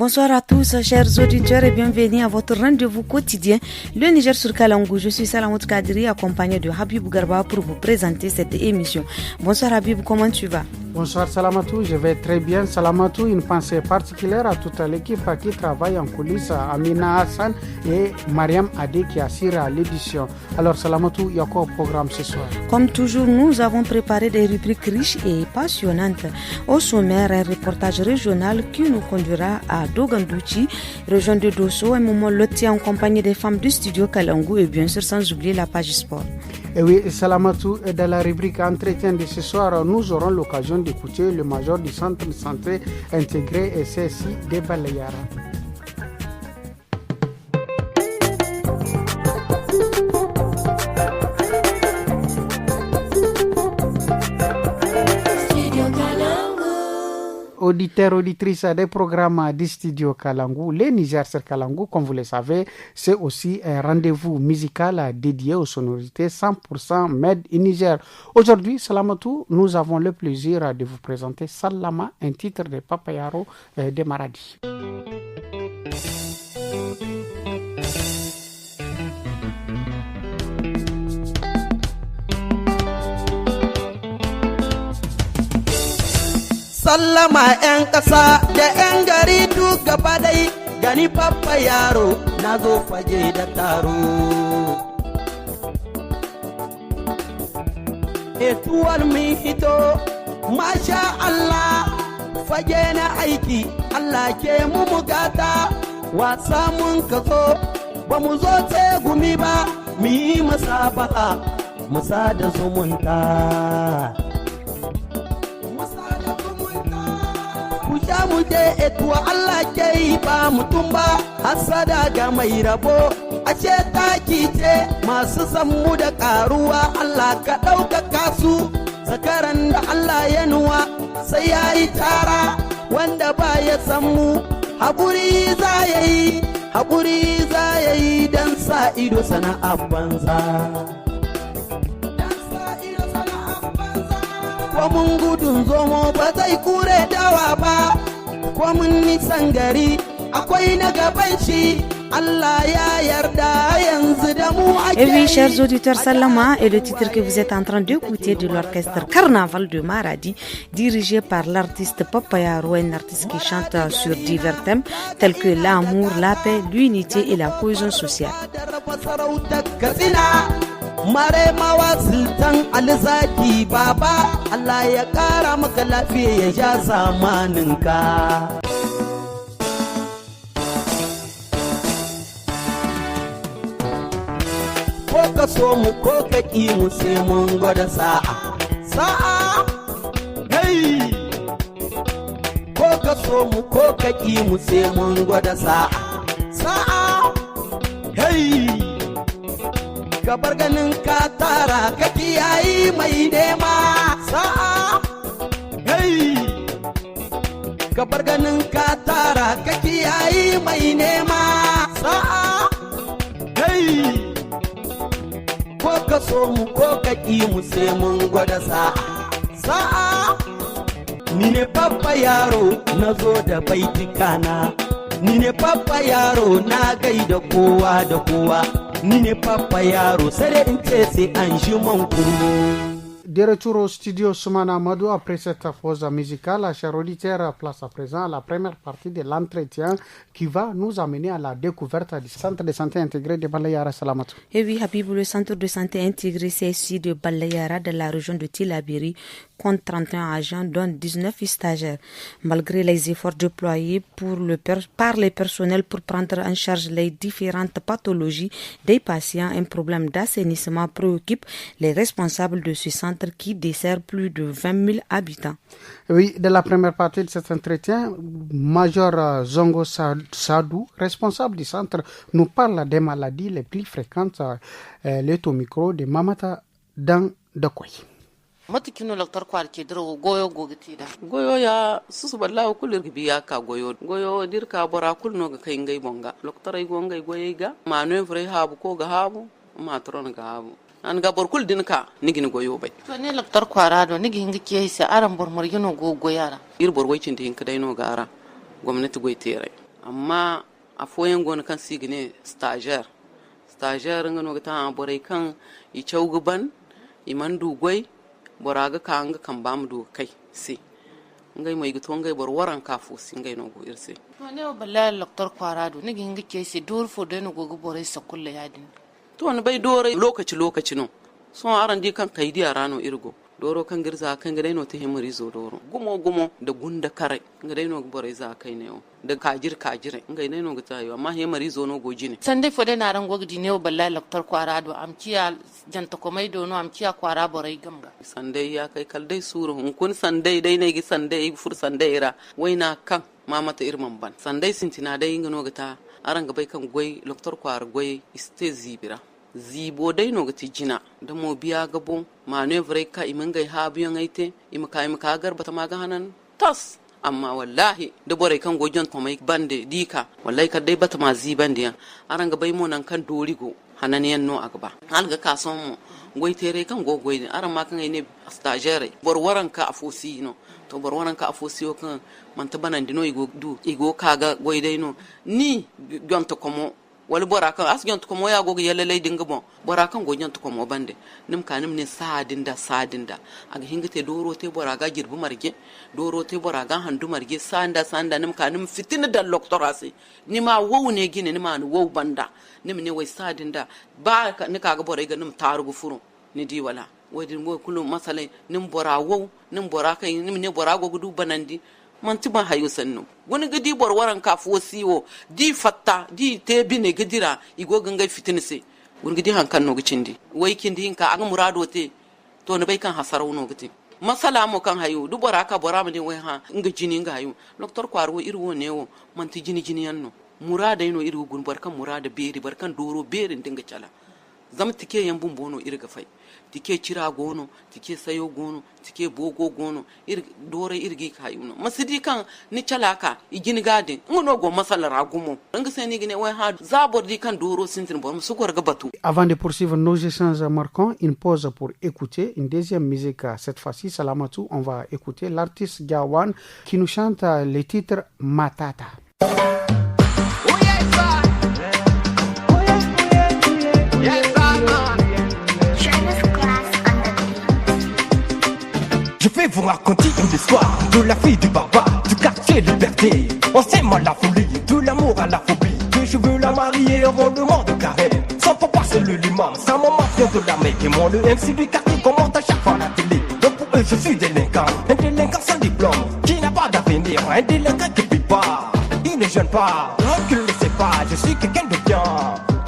Bonsoir à tous, chers auditeurs, et bienvenue à votre rendez-vous quotidien, le Niger sur Kalangou. Je suis Salamot Kadri, accompagné de Habib Garba pour vous présenter cette émission. Bonsoir Habib, comment tu vas? Bonsoir Salamatou, je vais très bien. Salamatou, une pensée particulière à toute l'équipe qui travaille en coulisses, Amina Hassan et Mariam Adé qui assure à l'édition. Alors Salamatou, il y a quoi au programme ce soir? Comme toujours, nous avons préparé des rubriques riches et passionnantes. Au sommaire, un reportage régional qui nous conduira à Dogandouchi, région de Dosso, un moment loti en compagnie des femmes du studio Kalangou et bien sûr sans oublier la page sport. Et oui, Salamatou, dans la rubrique entretien de ce soir, nous aurons l'occasion d'écouter le major du centre de santé intégré et CSI de Balayara. Auditeurs, auditrices des programmes du studio Kalangou, les Niger sur Kalangou, comme vous le savez, c'est aussi un rendez-vous musical dédié aux sonorités 100% Made in Niger. Aujourd'hui, Salamatou, nous avons le plaisir de vous présenter Salama, un titre de Papayaro de Maradi. Sallama 'yan ƙasa da 'yan gari duk gaba dai gani Papa Yaro na zo fage da taro. Etuwar min hito, masha Allah, fage na aiki, Allah ke mu mugata, wasa mun kaso, ba mu zo gumi ba, mu yi musabaka, musa da zumunta. Mu je etuwa Allah ke yi ba mutum ba, hasada ga mai rabo, a ce taki ce masu sammu da karuwa, Allah ka ɗaukaka su, zakaran da Allah ya nuwa, sai ya yi tara, wanda ba ya sammu, haƙuri za ya yi, haƙuri za ya yi don sa ido sana'ar banza. Ko mun gudun zomo ba zai kure dawa ba, ko mun nisan gari akwai na gaban shi, Allah ya yarda yanzu da mu ake. Et oui, chers auditeurs, Salama est le titre que vous êtes en train d'écouter de l'orchestre Carnaval de Maradi, dirigé par l'artiste Papayaro, un artiste qui chante sur divers thèmes tels que l'amour, la paix, l'unité et la cohésion sociale. Mare mawa sultan alzaki baba, Allah ya kara maka lafiya ya ja zamaninka. Ko ka so mu ko ka ki mu sai mun gwada sa'a. Sa'a, hey! Ko ka so mu ko ka ki mu sai mun gwada sa'a. Sa'a, hey! Gabar ganin ka tara ka kiyayi mai nema sa'a, hey! Gabar ganin ka tara ka kiyayi mai nema sa'a, hey! Ko ka so mu ko ka ki mu sai mun gwada sa'a. Sa'a, ni ne Papa Yaro na zo da baitikana, ni ne Papa Yaro na gaida kowa da kowa. Ni Papa Yaro, c'est de retour au studio Soumana Amadou après cette pause musicale, chers auditeurs, place à présent à la première partie de l'entretien qui va nous amener à la découverte du centre de santé intégré de Balayara. Salamatou. Et oui, Habib, le centre de santé intégré CSI de Balayara de la région de Tillabéri compte 31 agents dont 19 stagiaires. Malgré les efforts déployés par les personnels pour prendre en charge les différentes pathologies des patients, un problème d'assainissement préoccupe les responsables de ce centre qui dessert plus de 20 000 habitants. Oui, de la première partie de cet entretien, Major Zongo Sadou, responsable du centre, nous parle des maladies les plus fréquentes, l'étomicro de Mamata dans Dakoy. matikino laktar kwal ke dro goyo gogiti da goyo ya susu balla kullu biya ka goyo dirka bora kulno ga kai ngai bonga laktar ay gongai goyiga manevre habu ko ga habu matron ga habu an ga borkul dinka nigin goyo bai to ne laktar kwara do nigi hinga ke sai aran bormor gino go goyara ir borwai cin hinka dai no gara gwamnati goy tere amma a foyen gon kan sigine stagiaire ngano gata borai kan i chawguban i mandu goy boraga kanga kan bamdu kai si ngai mai gito ngai bor waran kafu singai no go irse to ne balla doktor kwarado ne ginga ke si dur fo de no go borai sakulle yadin to ne bai dore lokaci no so aran di kan kai di arano irgo doro kan girza kan gadai no ta himari zo doro gumo da gunda kare gadai no borai za kai ne o da kajir ngai ne no gata yo amma himari zo no goji ne sande fo de na ran gogdi ne balla doktor kwarado amciya janta komai do no amciya kwara borai gamga sande ya kai kaldai suru hun kun sande dai ne gi sande fur sande ira waina kan mamata irman ban sande sintina dai ngano gata aran ga bai kan goy doktor kwar goy iste zibira zibo dai no gati jina da mo biya gabo manevre ka imangai ha biyan aite imka garbata maga hanan tas amma wallahi da bore kan gojon to mai bande dika wallahi ka dai bata ma zibande yan aran ga bai mo nan kan dorigo hanan yan no agba halga ka son mo goy tere kan gogoy aran ma kan ne stagiaire borwaran ka afosi no to borwaran ka afosi o kan man ta banan dino igo kaga goy dai no ni gonto komo wal borakan asgyon to komo ya gogo yalla lay dinga bon borakan gojon to komo bande nim kanim ne sadinda aga hingate doro te boraga girbu marge doro te boraga handu marge sanda nim kanim fitina da doktorasi ni ma wow ne gine ni ma wow banda nim ne way sadinda ba ni kaga boray ga nim tarugo furu ni di wala wadi mo kulum masalai nim bora wow nim bora kai nim ne bora gogo du banandi man tiba hayo sannu wani gidi borwaran kafu siwo di fatta di tebi ne gidira igo ganga fitinse wani gidi hankan no gicindi wai kindi hinka aga murado te to ne bai kan hasarau no giti masala mo kan hayo du boraka borama ne wai ha inga jini inga hayo doktor kwarwo irwo ne wo man ti jini yanno murada ino irwo gun barkan murada beri barkan doro berin dinga cala zam tike yan bumbono irga fai tike cira gono tike sayo gono tike bogo gono dore irgi kayuno masidi kan ni calaka igini gade ngono go masala ragumo nga seni gine way ha zabor di kan doro sintin bom su gorga batu. Avant de poursuivre nos échanges marquants, une pause pour écouter une deuxième musique. Cette fois-ci, Salamatou, on va écouter l'artiste Gawan qui nous chante le titre Matata. Je vais vous raconter une histoire de la fille du baba, du quartier Liberté. On s'aime à la folie, de l'amour à la phobie. Que je veux la marier avant le monde carême. Son papa c'est le limam, sa maman vient de la Mecque. Et moi le MC du quartier commente à chaque fois la télé. Donc pour eux je suis délinquant, un délinquant sans diplôme, qui n'a pas d'avenir, un délinquant qui pique pas, il ne jeûne pas, donc il ne sait pas. Je suis quelqu'un de bien,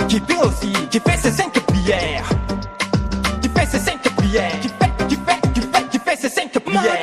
qui fait aussi, qui fait ses 5 prières, qui fait ses 5 prières, qui fait ses 5 prières.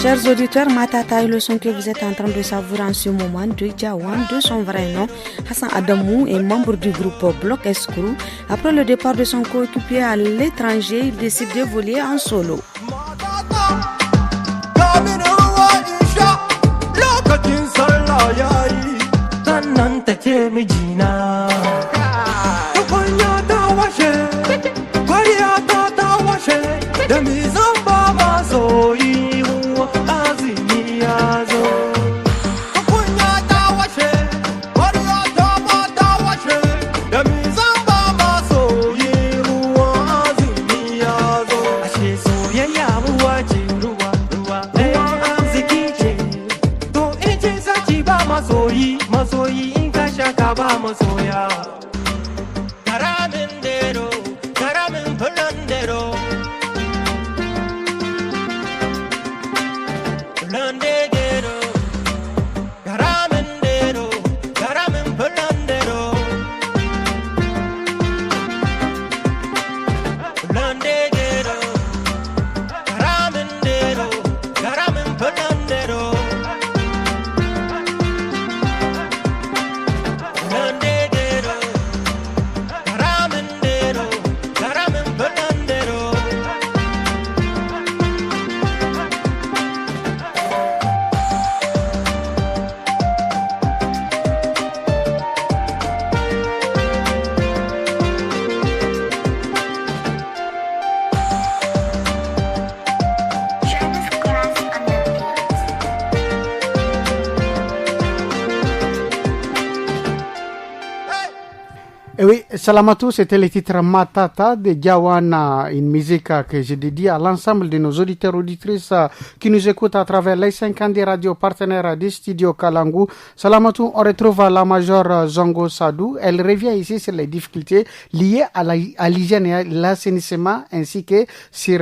Chers auditeurs, Matata est le son que vous êtes en train de savourer en ce moment de Jawan, de son vrai nom. Hassan Adamou est membre du groupe Bloc Escrew. Après le départ de son coéquipier à l'étranger, il décide de voler en solo. Oui, Salamatou, c'était le titre Matata de Diawana, une musique que je dédie à l'ensemble de nos auditeurs auditrices qui nous écoutent à travers les 50 des radios partenaires du studio Kalangu. Salamatou, on retrouve la major Zongo Sadou. Elle revient ici sur les difficultés liées à l'hygiène et à l'assainissement ainsi que sur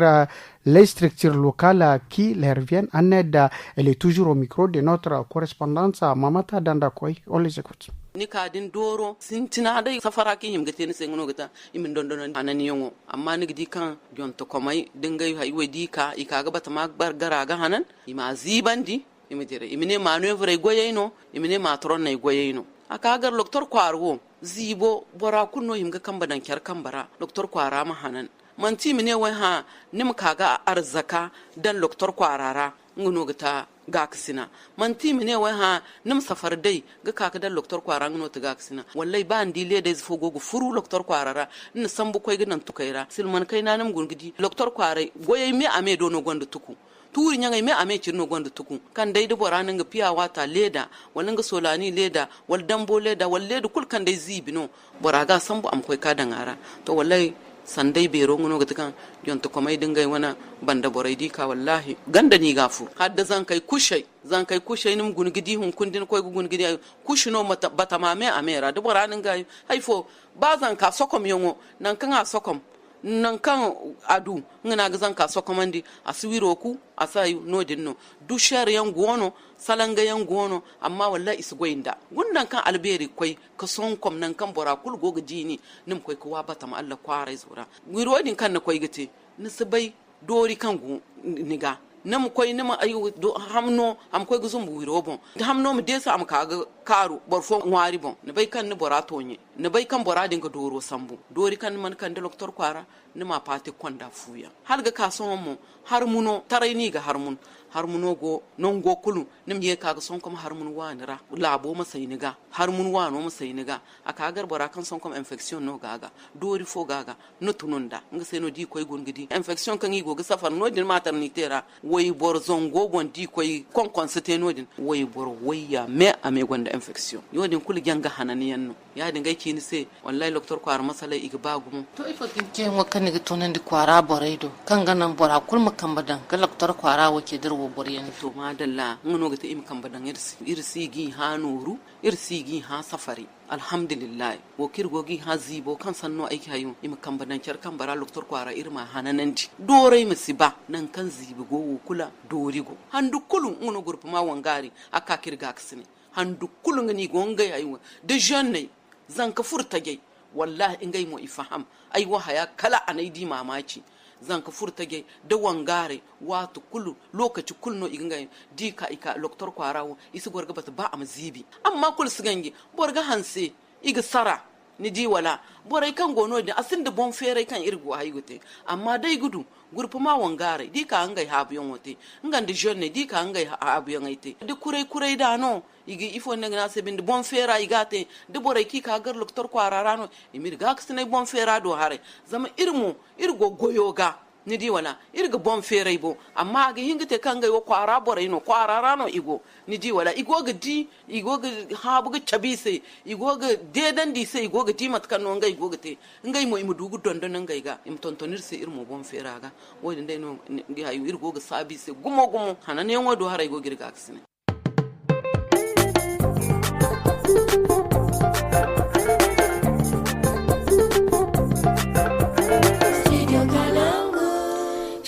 les structures locales qui leur viennent en aide. Elle est toujours au micro de notre correspondante Mamata Dandakoy. On les écoute. Ni kadin doro sintina dai safara kin yim gate ni sengono gata imin dondono anani yongo amma ni gidi kan jonto komai dingai hay wedi ka ikaga bata magbar garaga hanan ima zibandi imidire imine manœuvre goyeno imine matron nay goyeno akagar doktor kwarwo zibo bora kunno himga kambadan kyar kambara doktor kwara ma hanan manti mine wai ha nim kaga arzaka dan doktor kwarara ngono gata gaksina manti mine wai ha nim safar dai ga kaka dan doktor kwara ngono ta gaksina wallahi ba ndi le dai zfo gogo furu doktor kwarara ni sambu koy ginan tukaira silman kai nanam gungidi doktor kwara goyey mi ame dono gonda tuku turi nyanga me ame cirno gonda tuku kan dai da borana nga piya wata leda wala nga solani leda wal dambo leda wal leda kul kan dai zibino boraga sambu am koy ka dangara to wallahi sandai bero ngono gata kan jonto komai dingai wana banda borai dika wallahi ganda ni gafu hadda zan kai kushai nim gungidi hun kundin koy gungidi kushino mata batamame amera da borana nga haifo bazan ka sokom yongo nan kan sokom nan kan adu ngana ga zanka so komandi aswiro ku asai no dinno du shar yan gono salanga yan gono amma wallahi is goinda gundan kan alberi koi ka son kom nan kan bora kul goga jini nim koi ko wabata ma Allah kwarai zura wiro din kan na koi gite nisbai dori kan gu niga nam koy nama ayu do hamno am koy guzum bu wiro bon hamno mi desa am kaga karu borfo ngwari bon ne bay kan ne borato nye ne bay kan boradi nga doro sambu dori kan man kan de doktor kwara ne ma pate konda fuya har ga kason mo har muno tarai ga har muno go non go kulu nim ye kaga son kom har mun wanira labo masayiniga har mun wano masayiniga aka gar bora kan son kom infection no gaga dori fo gaga no tununda nga seno di koy gongidi infection kan igo ga safar no din maternitera way bor zongo bon di koy kon sete no din way bor waya me ame gonda infection yo din kul janga hananiyan no ya din gai kini se wallahi doctor kwar masala iga bagumo to ifo din ke wakani ga tonan di kwara boraido kan ganan bora kul makambadan ga doctor kwara wake dirwo boryan to madalla ngono ga ta im kambadan irsi gi hanuru irsi gi ha safari alhamdulillah wo kirgogi ha zibo kan sanno aiki hayu im kambadan kyar kan bara doctor kwara irma hananandi dorai masiba nan kan zibi go kula dorigo handu kulu ngono groupe ma wangari aka kirga ksini handu kulu ngani gonga ayu de jeune zanka furta gai wallahi ingai mo ifaham ai wa haya kala anaidi mamaci zanka furta gai da wangare watu kullu lokaci kulno igingai dika ika doktor kwarawo isi gorga bata ba am zibi amma kul sigangi borga hanse iga sara ni di wala borai kan gono da asin da bon fere kan irgo haygote amma dai gudu gurfu ma wangare dika angai habu yon wote ngan de jeune dika angai habu yon aite de kurai da no igi ifo ne na se bin de bon fera igate de borai ki ka gar doktor kwararano imir ga ksne bon fera do hare zama irgo goyoga ni di wala irga bon fere bo amma ga hingite kan ga kwara borai no kwararano igo ni di wala igo ga habu ga chabise igo ga dedan di se igo ga timat kan no ngai igo ga te ngai mo imu dugu dondon ngai ga im tontonir se irmo bon fera ga wodi ndai no ga ayu irgo ga sabi se gumo hanane wodo hara igo girga aksine.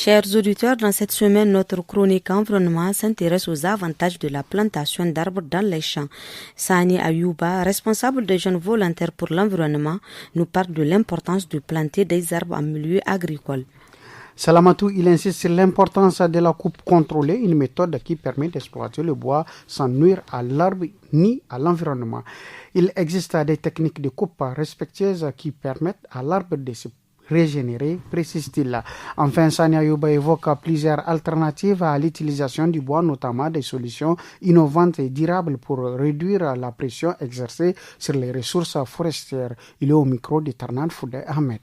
Chers auditeurs, dans cette semaine, notre chronique environnement s'intéresse aux avantages de la plantation d'arbres dans les champs. Sani Ayouba, responsable des jeunes volontaires pour l'environnement, nous parle de l'importance de planter des arbres en milieu agricole. Salamatou, il insiste sur l'importance de la coupe contrôlée, une méthode qui permet d'exploiter le bois sans nuire à l'arbre ni à l'environnement. Il existe des techniques de coupe respectueuses qui permettent à l'arbre de se régénérer, précise-t-il. Enfin, Sani Ayouba évoque plusieurs alternatives à l'utilisation du bois, notamment des solutions innovantes et durables pour réduire la pression exercée sur les ressources forestières. Il est au micro de Tarnan Foudé Ahmed.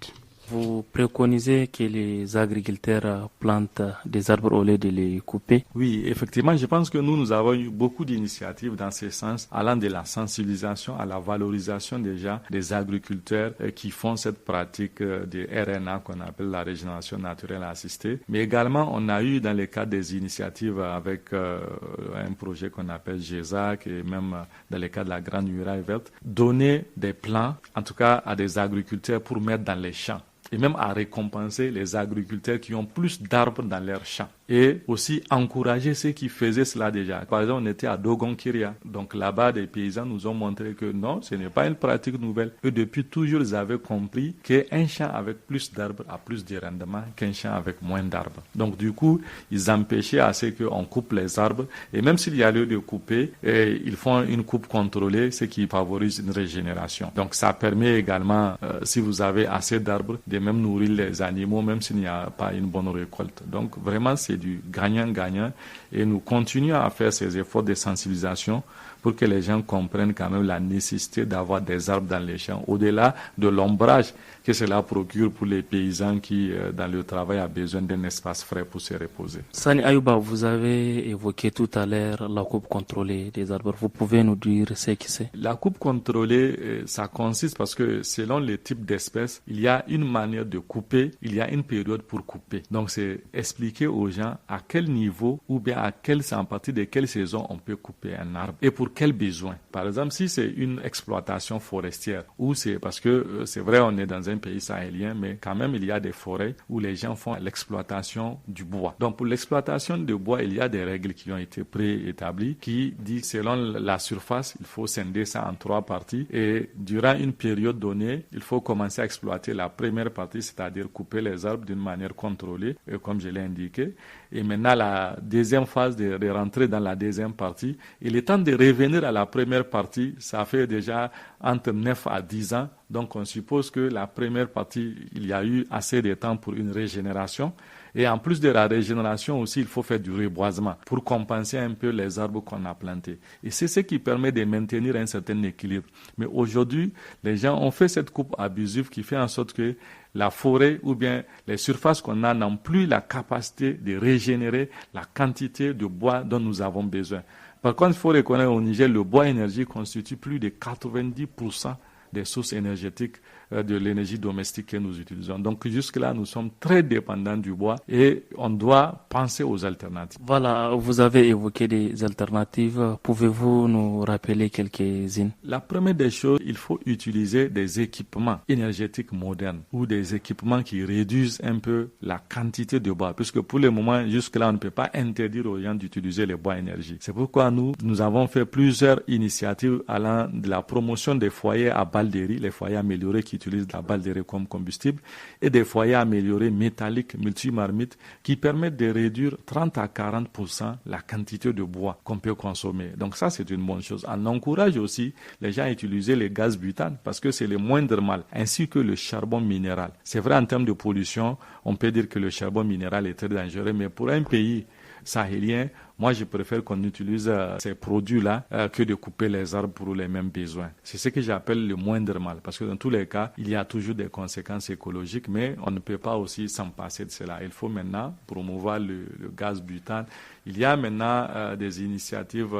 vous préconisez que les agriculteurs plantent des arbres au lieu de les couper? Oui, effectivement, je pense que nous avons eu beaucoup d'initiatives dans ce sens, allant de la sensibilisation à la valorisation déjà des agriculteurs qui font cette pratique de RNA qu'on appelle la régénération naturelle assistée. Mais également, on a eu dans le cadre des initiatives avec un projet qu'on appelle GESAC et même dans le cadre de la Grande Muraille Verte, donner des plans, en tout cas à des agriculteurs pour mettre dans les champs et même à récompenser les agriculteurs qui ont plus d'arbres dans leurs champs. Et aussi encourager ceux qui faisaient cela déjà. Par exemple, on était à Dogonkiria. Donc là-bas, des paysans nous ont montré que non, ce n'est pas une pratique nouvelle. Eux, depuis toujours, ils avaient compris qu'un champ avec plus d'arbres a plus de rendement qu'un champ avec moins d'arbres. Donc du coup, ils empêchaient à ce qu'on coupe les arbres. Et même s'il y a lieu de couper, ils font une coupe contrôlée, ce qui favorise une régénération. Donc ça permet également, si vous avez assez d'arbres, de même nourrir les animaux, même s'il n'y a pas une bonne récolte. Donc vraiment, c'est du gagnant-gagnant et nous continuons à faire ces efforts de sensibilisation pour que les gens comprennent quand même la nécessité d'avoir des arbres dans les champs, au-delà de l'ombrage que cela procure pour les paysans qui, dans le travail, ont besoin d'un espace frais pour se reposer. Sani Ayouba, vous avez évoqué tout à l'heure la coupe contrôlée des arbres. Vous pouvez nous dire ce que c'est? La coupe contrôlée, ça consiste parce que selon les types d'espèces, il y a une manière de couper, il y a une période pour couper. Donc c'est expliquer aux gens à quel niveau ou bien c'est en partie de quelle saison on peut couper un arbre et pour quel besoin. Par exemple, si c'est une exploitation forestière ou c'est parce que c'est vrai on est dans un pays sahélien, mais quand même il y a des forêts où les gens font l'exploitation du bois. Donc pour l'exploitation du bois, il y a des règles qui ont été préétablies qui disent selon la surface, il faut scinder ça en 3 parties et durant une période donnée, il faut commencer à exploiter la première partie, c'est-à-dire couper les arbres d'une manière contrôlée, comme je l'ai indiqué. Et maintenant, la deuxième phase de rentrer dans la deuxième partie. Il est temps de revenir à la première partie. Ça fait déjà entre 9 à 10 ans. Donc, on suppose que la première partie, il y a eu assez de temps pour une régénération. Et en plus de la régénération aussi, il faut faire du reboisement pour compenser un peu les arbres qu'on a plantés. Et c'est ce qui permet de maintenir un certain équilibre. Mais aujourd'hui, les gens ont fait cette coupe abusive qui fait en sorte que la forêt ou bien les surfaces qu'on a n'ont plus la capacité de régénérer la quantité de bois dont nous avons besoin. Par contre, il faut reconnaître au Niger, le bois énergie constitue plus de 90% des sources énergétiques de l'énergie domestique que nous utilisons. Donc jusque-là, nous sommes très dépendants du bois et on doit penser aux alternatives. Voilà, vous avez évoqué des alternatives. Pouvez-vous nous rappeler quelques-unes? La première des choses, il faut utiliser des équipements énergétiques modernes ou des équipements qui réduisent un peu la quantité de bois, puisque pour le moment, jusque-là, on ne peut pas interdire aux gens d'utiliser les bois énergie. C'est pourquoi nous avons fait plusieurs initiatives allant de la promotion des foyers à balles de riz, les foyers améliorés qui utilisent la balle de riz comme combustible, et des foyers améliorés métalliques multimarmites qui permettent de réduire 30 à 40% la quantité de bois qu'on peut consommer. Donc ça, c'est une bonne chose. On encourage aussi les gens à utiliser les gaz butane parce que c'est le moindre mal, ainsi que le charbon minéral. C'est vrai, en termes de pollution, on peut dire que le charbon minéral est très dangereux, mais pour un pays sahélien, moi, je préfère qu'on utilise ces produits-là que de couper les arbres pour les mêmes besoins. C'est ce que j'appelle le moindre mal, parce que dans tous les cas, il y a toujours des conséquences écologiques, mais on ne peut pas aussi s'en passer de cela. Il faut maintenant promouvoir le gaz butane. Il y a maintenant des initiatives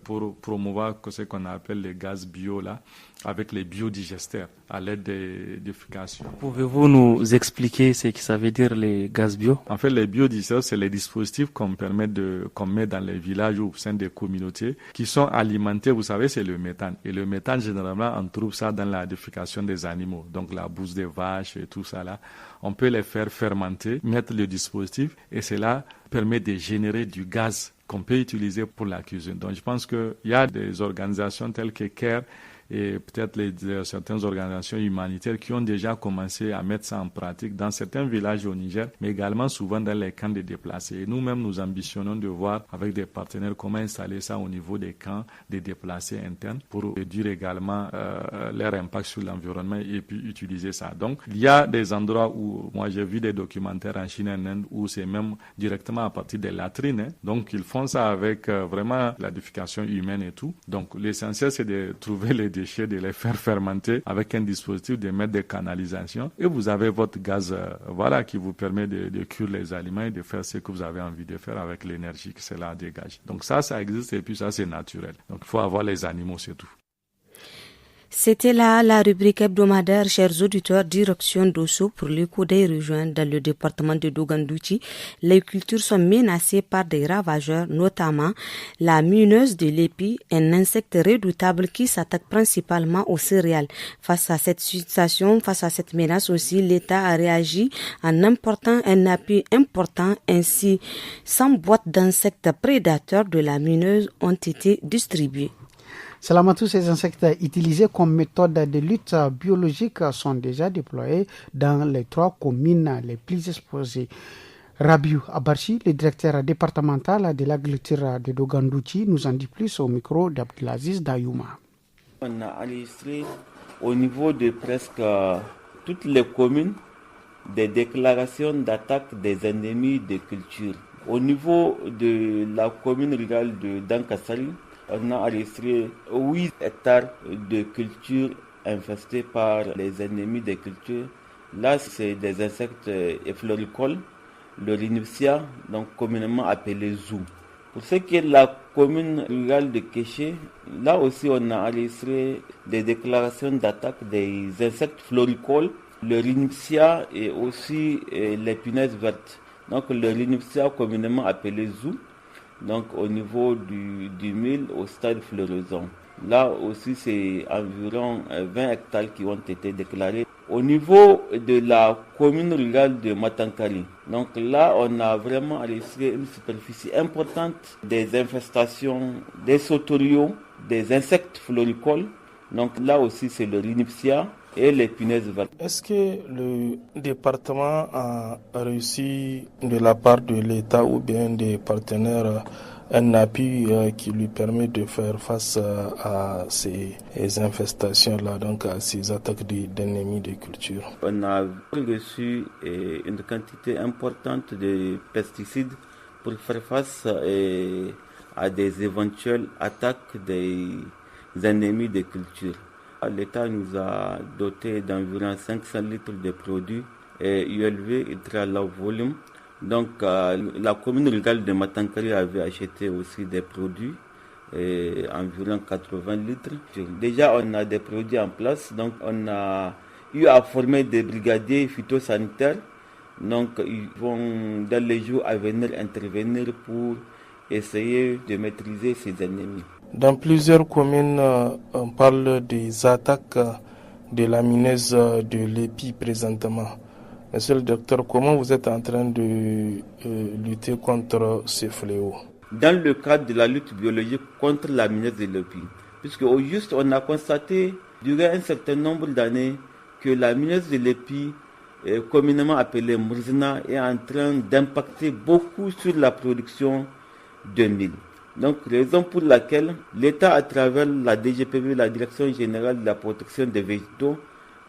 pour promouvoir ce qu'on appelle les gaz bio, là, avec les biodigesteurs à l'aide des défécations. Pouvez-vous nous expliquer ce que ça veut dire les gaz bio? En fait, les biodigesteurs, c'est les dispositifs qu'on met dans les villages ou au sein des communautés qui sont alimentés, vous savez, c'est le méthane. Et le méthane, généralement, on trouve ça dans la défécation des animaux, donc la bouse des vaches et tout ça là. On peut les faire fermenter, mettre le dispositif et cela permet de générer du gaz qu'on peut utiliser pour la cuisine. Donc je pense qu'il y a des organisations telles que CARE et peut-être certaines organisations humanitaires qui ont déjà commencé à mettre ça en pratique dans certains villages au Niger, mais également souvent dans les camps de déplacés. Et nous-mêmes, nous ambitionnons de voir avec des partenaires comment installer ça au niveau des camps de déplacés internes pour réduire également leur impact sur l'environnement et puis utiliser ça. Donc, il y a des endroits où, moi j'ai vu des documentaires en Chine et en Inde où c'est même directement à partir des latrines. Donc, ils font ça avec vraiment la défécation humaine et tout. Donc, l'essentiel, c'est de trouver les déchets, de les faire fermenter avec un dispositif de mettre des canalisations et vous avez votre gaz qui vous permet de cuire les aliments et de faire ce que vous avez envie de faire avec l'énergie que cela dégage. Donc ça existe et puis ça c'est naturel. Donc il faut avoir les animaux, c'est tout. C'était là la rubrique hebdomadaire, chers auditeurs, direction d'Osso pour l'écho des régions dans le département de Dogandouchi. Les cultures sont menacées par des ravageurs, notamment la muneuse de l'épi, un insecte redoutable qui s'attaque principalement aux céréales. Face à cette situation, face à cette menace aussi, l'État a réagi en apportant un appui important. Ainsi, 100 boîtes d'insectes prédateurs de la muneuse ont été distribuées. Salamatou, ces insectes utilisés comme méthode de lutte biologique sont déjà déployés dans les 3 communes les plus exposées. Rabiou Abarchi, le directeur départemental de l'agriculture de Dogandouchi, nous en dit plus au micro d'Abdelaziz Dayouma. On a enregistré au niveau de presque toutes les communes des déclarations d'attaque des ennemis des cultures. Au niveau de la commune rurale de Dankasari, on a enregistré 8 hectares de cultures infestées par les ennemis des cultures. Là, c'est des insectes floricoles, le rhinopsia, donc communément appelé zou. Pour ce qui est de la commune rurale de Kéché, là aussi on a enregistré des déclarations d'attaque des insectes floricoles, le rhinopsia et aussi les punaises vertes. Donc le rhinopsia communément appelé zou. Donc au niveau du mil au stade floraison. Là aussi c'est environ 20 hectares qui ont été déclarés. Au niveau de la commune rurale de Matankari, donc là on a vraiment enregistré une superficie importante des infestations des sauteriaux, des insectes floricoles. Donc là aussi c'est le rhinopsia et les punaises vertes. Est-ce que le département a réussi de la part de l'État ou bien des partenaires un appui qui lui permet de faire face à ces infestations-là, donc à ces attaques d'ennemis de culture? On a reçu une quantité importante de pesticides pour faire face à des éventuelles attaques des ennemis de culture. L'État nous a doté d'environ 500 litres de produits ULV et très low volume. Donc la commune rurale de Matankari avait acheté aussi des produits, environ 80 litres. Déjà on a des produits en place, donc on a eu à former des brigadiers phytosanitaires. Donc ils vont dans les jours à venir intervenir pour essayer de maîtriser ces ennemis. Dans plusieurs communes, on parle des attaques de la mineuse de l'épi présentement. Monsieur le docteur, comment vous êtes en train de lutter contre ce fléau? Dans le cadre de la lutte biologique contre la mineuse de l'épi, puisque au juste on a constaté durant un certain nombre d'années que la mineuse de l'épi, communément appelée Murzina, est en train d'impacter beaucoup sur la production de mil. Donc, raison pour laquelle l'État, à travers la DGPV, la Direction Générale de la Protection des Végétaux,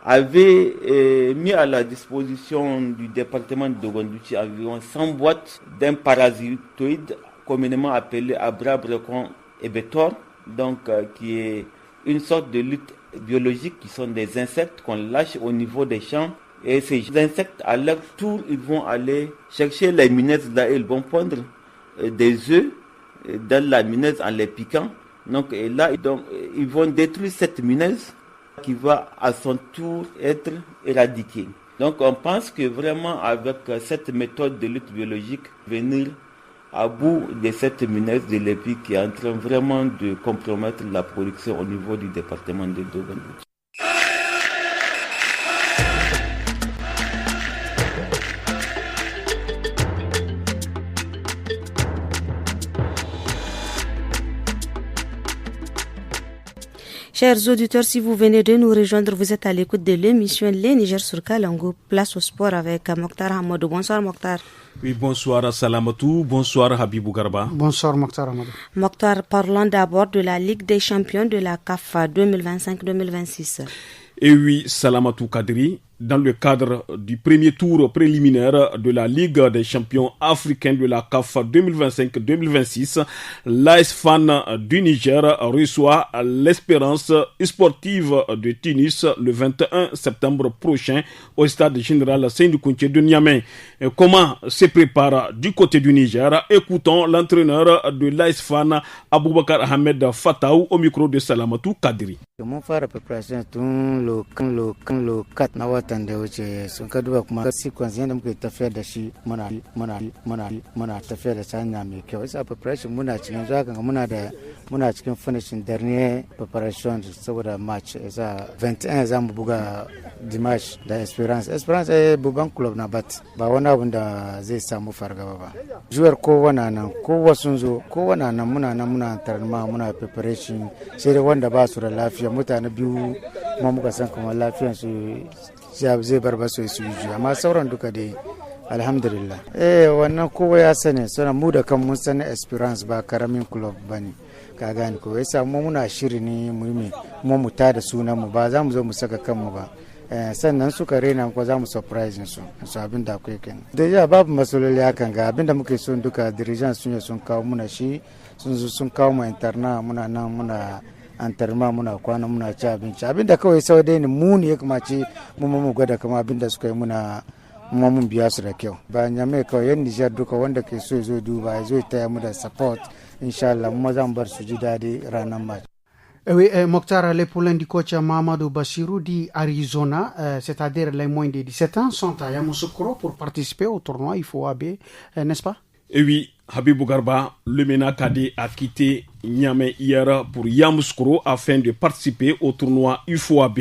avait mis à la disposition du département de Dogandouchi environ 100 boîtes d'un parasitoïde communément appelé Abrabrecon Ebetor, donc qui est une sorte de lutte biologique qui sont des insectes qu'on lâche au niveau des champs. Et ces insectes, à leur tour, ils vont aller chercher les minaises là et ils vont pondre des œufs dans la mineuse en les piquant. Donc et là, ils vont détruire cette mineuse qui va à son tour être éradiquée. Donc on pense que vraiment avec cette méthode de lutte biologique, venir à bout de cette mineuse de l'épi qui est en train vraiment de compromettre la production au niveau du département de Dogandouchi. Chers auditeurs, si vous venez de nous rejoindre, vous êtes à l'écoute de l'émission Les Niger sur Kalangu, place au sport avec Mokhtar Hamadou. Bonsoir Mokhtar. Oui, bonsoir Salamatou, bonsoir Habibou Garba. Bonsoir Mokhtar Hamadou. Mokhtar, parlons d'abord de la Ligue des champions de la CAF 2025-2026. Et oui, Salamatou Kadri, dans le cadre du premier tour préliminaire de la Ligue des champions africains de la CAF 2025-2026, l'AS Fan du Niger reçoit l'Espérance sportive de Tunis le 21 septembre prochain au stade général Seydou Kounché de Niamey. Comment se prépare du côté du Niger? Écoutons l'entraîneur de l'AS Fan, Aboubakar Ahmed Fataou, au micro de Salamatou Kadri. Mun fara preparation tun lo 4 na watan da wuce sun ka duba kuma sequence yadda muke tafiyar da shi muna tafiyar da hanya mai kyau. Isa preparation muna cikin zuwa kan muna cikin finishing dernier preparation saboda match isa 21 za mu buga Dimash da Esperance babban club na bat ba wani abun da zai samu fargaba ba. Juwar kowane nan kowa sun zo kowane nan muna tarma muna preparation sai da wanda ba su da lafiya mutane biyu kuma muka san kuma lafiyar su zai bar basu su yi amma sauran duka dai alhamdulillah wannan kowa ya sani suna mu da kan mun sani Esperance ba karamin club bane ka gane ko yasa mu muna shiri ne mu ta da sunan mu ba za mu zo mu saka kanmu ba sannan suka rena ko za mu surprise su abin da akwai kenan da ya babu masaloli hakan ga abin da muke so duka dirijan sun kawo muna shi sun kawo mu interna muna antarma muna kwana muna ci abinci abinda kawai sau dai ne mu ne ya kamace mu gwada kama abinda suka yi muna mun biya su da kyau ba nyame kawai yan Niger duka wanda ke so zo duba ya zo taya mu da support inshallah mu zan bar su ji dadi ranar match. Oui, Mokhtar, les poulains du coach Mahamadou Bassirou d'Arizona, c'est-à-dire les moins de 17 ans, sont à Yamoussoukro pour participer au tournoi IFOAB, n'est-ce pas? Et oui, Habibou Garba, le MENA Kadé a quitté Niamey hier pour Yamoussoukro afin de participer au tournoi UFOAB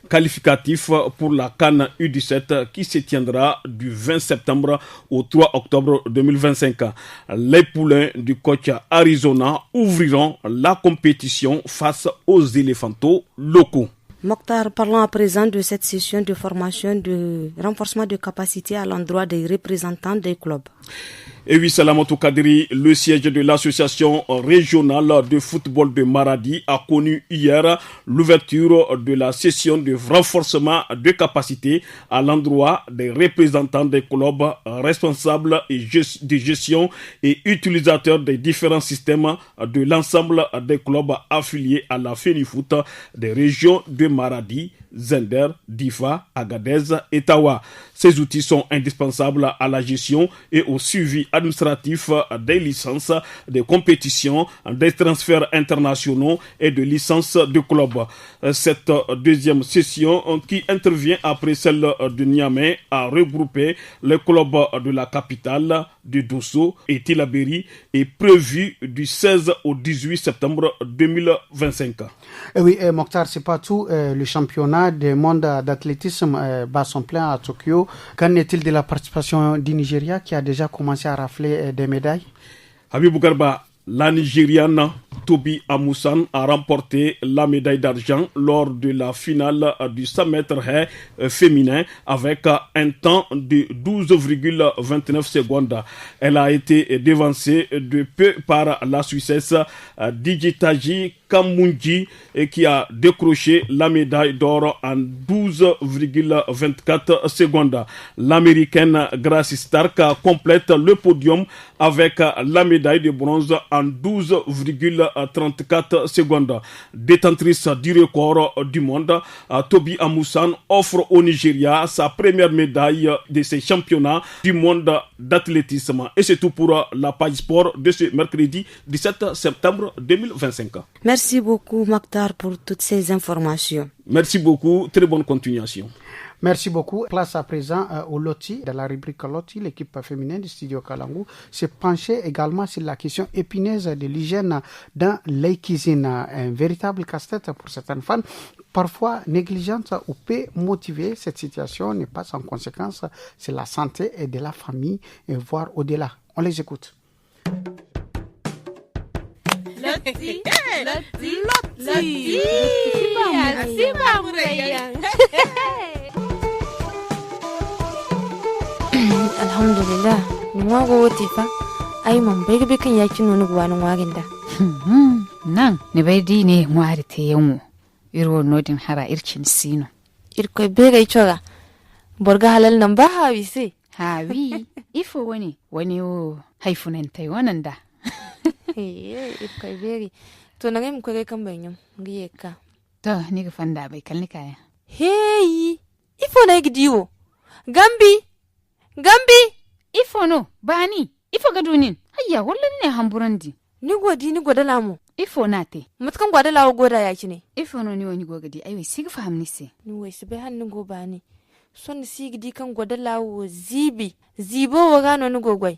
qualificatif pour la CAN U17 qui se tiendra du 20 septembre au 3 octobre 2025. Les poulains du coach Arizona ouvriront la compétition face aux éléphantos locaux. Mokhtar, parlons à présent de cette session de formation de renforcement de capacité à l'endroit des représentants des clubs. Et oui, Salamatou Kadri, le siège de l'association régionale de football de Maradi a connu hier l'ouverture de la session de renforcement de capacité à l'endroit des représentants des clubs responsables de gestion et utilisateurs des différents systèmes de l'ensemble des clubs affiliés à la FENIFOOT des régions de Maradi, Zender, Difa, Agadez et Tawa. Ces outils sont indispensables à la gestion et au suivi administratif des licences, des compétitions, des transferts internationaux et de licences de clubs. Cette deuxième session qui intervient après celle de Niamey a regroupé les clubs de la capitale, de Dosso et Tillabéri est prévue du 16 au 18 septembre 2025. Oui, Mokhtar, c'est pas tout. Le championnat du monde d'athlétisme bat son plein à Tokyo. Qu'en est-il de la participation du Nigeria qui a déjà commencé à rafler des médailles? Habibou Garba, la Nigériane Tobi Amoussan a remporté la médaille d'argent lors de la finale du 100 mètres haies féminin avec un temps de 12,29 secondes. Elle a été devancée de peu par la Suissesse Digitaji Kamunji qui a décroché la médaille d'or en 12,24 secondes. L'américaine Gracie Stark complète le podium avec la médaille de bronze en 12,34 secondes. Détentrice du record du monde, Tobi Amoussan offre au Nigeria sa première médaille de ces championnats du monde d'athlétisme. Et c'est tout pour la page sport de ce mercredi 17 septembre 2025. Merci beaucoup, Mokhtar, pour toutes ces informations. Merci beaucoup. Très bonne continuation. Merci beaucoup. Place à présent au Loti. Dans la rubrique Loti, l'équipe féminine du studio Kalangu s'est penchée également sur la question épineuse de l'hygiène dans les cuisines. Un véritable casse-tête pour certaines femmes, parfois négligentes ou peu motivées. Cette situation n'est pas sans conséquence sur la santé et de la famille, et voire au-delà. On les écoute. Loti. Alhamdulillah, nwa go wote fa. Ai man bai ga bikin yakin wani gwanin wagin da. Nan, ne bai di ne mu har te yamu. Irwo nodin hara irkin sino. Irko bai ga ichoga. borga halal nan ba hawi sai hawi ifo wani o haifunan tai wannan da kai beri to na mu kai kan banyan giye ka to ni ga fanda bai kalli kaya hey ifo na gidiwo gambi ifo no bani ifo ga dunin hayya wallahi ne hamburandi ni godala mu ifo na te mutkan godala wo goda ya ki ne ifo no ni wani gogadi ai wai sig fahamni se ni wai su bai hannun go bani son sigidi kan godala wo zibo wo gano ni gogwai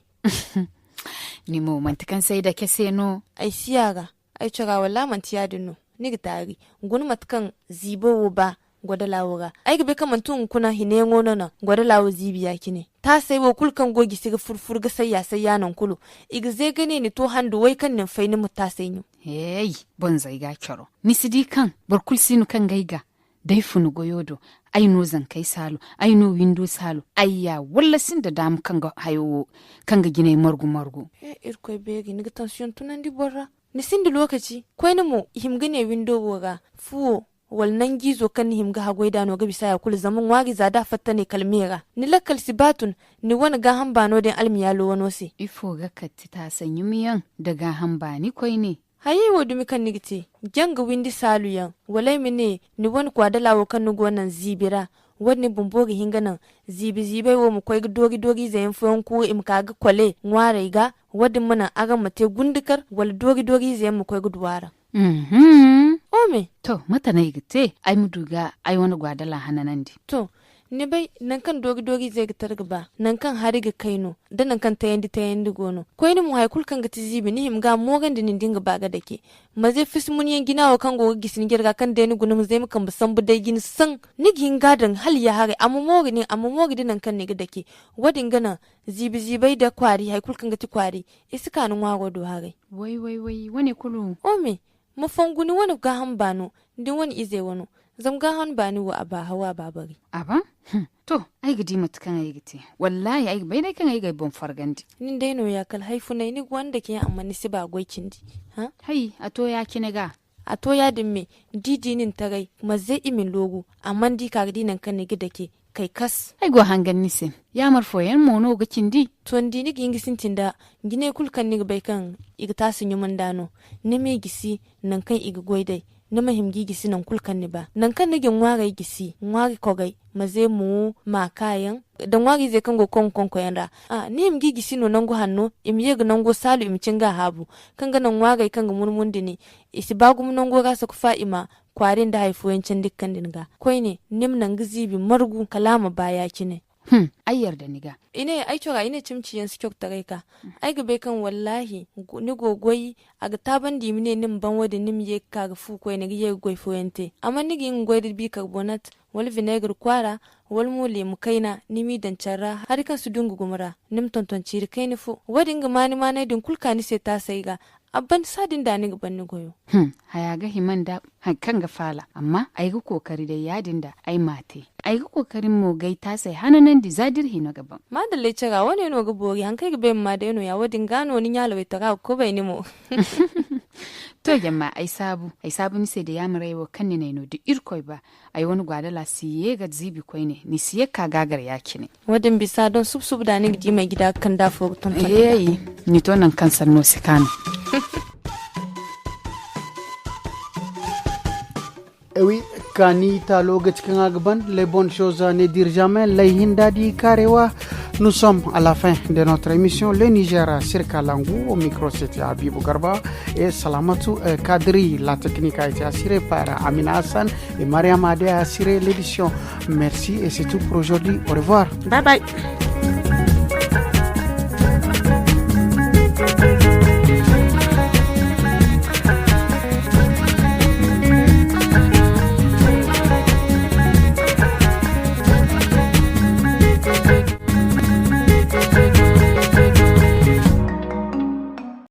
ni mo mantakan sai da kese no ai siyaga ai cewa walla man tiya dinno ni ga tari gun matkan zibo wo ba godala wo ga ai gabe kaman tun kuna hine ngono na godala wo zibi ya kine ta sai wo kulkan gogi siga furfur ga sai ya nan kulu igze gane ni to handu wai kan nin faini mu ta sai ni hey bon zai ga kyaro ni sidi kan barkul sinu kan gaiga dai funu goyodo ai no zan kai salo ai no window salo ayya walla sin da dam kan ga hayo kan ga gine margu irko begi ni ga tension tunan di borra ni sin da lokaci koi ni mu himgane window woga fuwo walnan gizo kan himga hagoida no ga bisa ya kul zaman wagi zada fatta ne kalmera ni lakal sibatun ni wani ga hamba no den almiyalo wono se ifo ga katti ta sanyi miyan daga hamba ni koi ne hayi wo dumi kan nigiti janga windi salu yan walai mine ni wani kwadala wo kan nugo nan zibira wani bumbogi hinganan zibi wo mu koy dogi zayin fuyon ku im kaga kwale ngware ga wadin mana aga mate gundukar wal dogi zayin mu koy gudwara ome to mata na igite ai muduga ai wani gwadala hananandi to ni bai nan kan dogi zai gitar gaba nan kan hari ga kaino da nan kan tayandi gono ko ni mu haikul kan ga tizibi ni himga mogan da nin dinga baga dake ma zai fis mun yan gina wa kan goga gisin girga kan da ni gunum zai mu kan busan budai gin san ni gin gadan hal ya hare amma mogi nan kan ni ga dake wadin gana zibai da kwari haikul kan ga ti kwari iska nan wago do hare wai wani kulu ome mafanguni wani ga hambano din wani ize wano zamga han bani wa aba hawa babari aba to ai gidi matukan ai gite wallahi ai bai dai kan ai ga bon fargandi nin dai no ya kal haifu nai ni wanda ke amma ni si ba goicin di ha hai ato ya kinaga ato ya dimme didi nin tagai mazai imin logo amma di ka gidi nan kan ne gida ke kai kas ai go hangan ni sen ya marfo yan mono ga kindi to ndi ni gingi sintinda gine kulkan ni bai kan iga tasin yuman dano ne me gisi nan kan iga goidai na mahimgi gisi nan kulkan ni ba nan kan nigin wagai gisi wagi kogai maze mu ma kayan dan wagi zai kan go kon yanda ni himgi gisi no nan go hanno im yega nan go salu im cinga habu kan ga nan wagai kan ga murmundi ne isi bagu mun nan go ga sa ku fa'ima kwarin da haifuwancin dukkan dinga koi ne nim nan gizi bi margu kalama baya kine ai yarda niga ine ai choga ine cimciyan su kyokta kai ka ai gabe kan wallahi ni gogoyi aga taban di mine nim ban wadi nim ye ka ga fu ko ne ye goy fuente amma ni gin goy bi carbonate wal vinegar kwara wal mole mu kaina nimi dan charra har kan su dungu gumara nim tonton ciri kai ni fu wadi ga mani mana din kulka ni se ta sai ga abban sadin da ni gaban ni goyo haya ga himan da kan ga fala amma ai ga kokari da yadin da ai mate ai ga kokarin mu gai ta sai hananan di zadir hino gaban madalle cega wani no ga bori han kai ga ben ma da no ya wadin gano ni nyalo ta ga ko bai ni mo to yamma ai sabu ni sai da ya muraiwo kan ni no da irkoi ba ai wani gwadala siye ga zibi koi ne ni siye ka gagar yaki ne wadin bisa don subsub da ni gidi mai gida kan da fo ton ni to nan kan sanno sikano Et oui, Kani Talo Getchkangagban, les bonnes choses à ne dire jamais, les Hindadi Karewa. Nous sommes à la fin de notre émission Le Niger sur Kalangu. Au micro, c'était Abibou Garba et Salamatou Kadri. La technique a été assurée par Amina Hassan et Mariam Adé a assuré l'édition. Merci et c'est tout pour aujourd'hui. Au revoir. Bye bye.